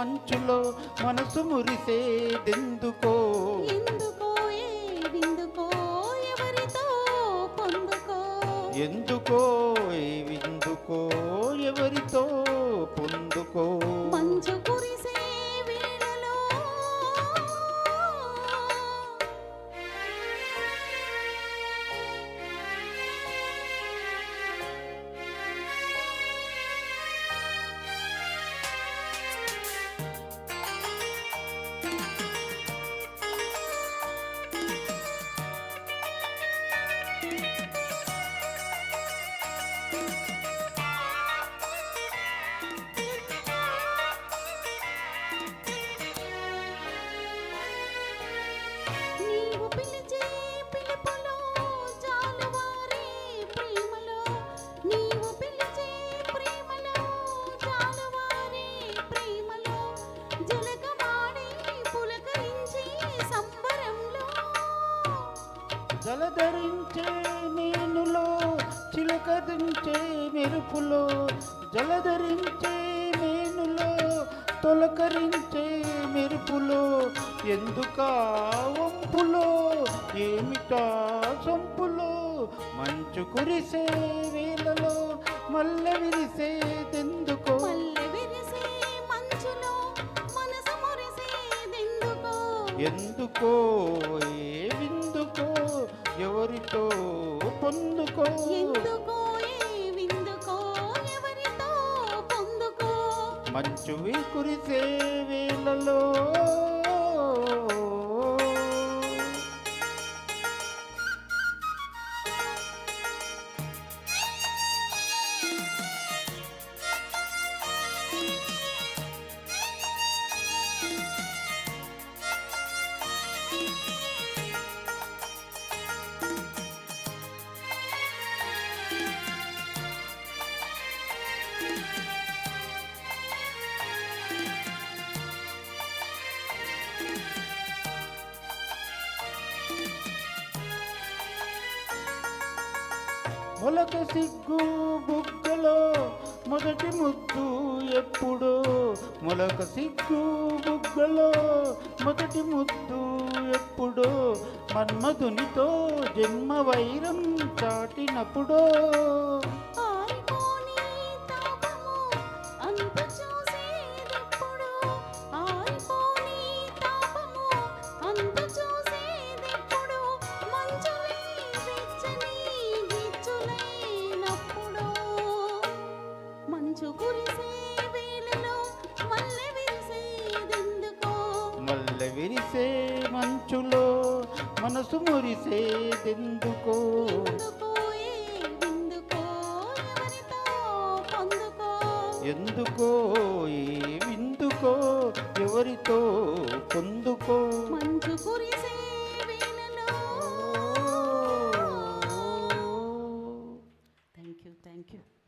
మంచులో మనసు మురిసేదెందుకో ఎందుకో ఏ విందుకో ఎవరితో పొందుకో ఎందుకో ఏ విందుకో ఎవరితో పొందుకో మంచు కురిసే వేళలో నీవు పిలిచే పిలుపులో జాలువారే ప్రేమలో నీవు పిలిచే ప్రేమలో జాలువారే ప్రేమలో జలకమాడి పులకరించి సంబరంలో జలధరించే నేనులో చిలకరించే మెరుపులో జలధరించే మేనులో తొలకరించే మెరుపులో ఎందుకా వంపులో ఏమిటా సొంపులో మంచు కురిసే వేళలో మల్లె విరిసేదెందుకో మల్లె విరిసే మంచులో మనసు మురిసేదెందుకో ఎందుకో ఏ విందుకో ఎవరితో పొందుకో ఎందుకో ఏ విందుకో ఎవరితో పొందుకో మంచు కురిసే వేళలో మొలక సిగ్గు బుగ్గలో మొదటి ముద్దు ఎప్పుడో మొలక సిగ్గు బుగ్గలో మొదటి ముద్దు ఎప్పుడో మన్మధునితో జన్మ వైరం చాటినప్పుడో ఆరిపోని తాపము అంతు చూసేదెప్పుడు ఆరిపోని తాపము అంతు చూసేదెప్పుడు మంచులే వెచ్చని గిచ్చులైనప్పుడు మంచు కురిసే వేళలో మల్లె విరిసేదెందుకో మల్లె విరిసే మంచులో మనసు మురిసేదెందుకో ఎందుకో ఏ విందుకో ఎవరితో పొందుకో ఎందుకో ఏ విందుకో ఎవరితో పొందుకో మంచు కురిసే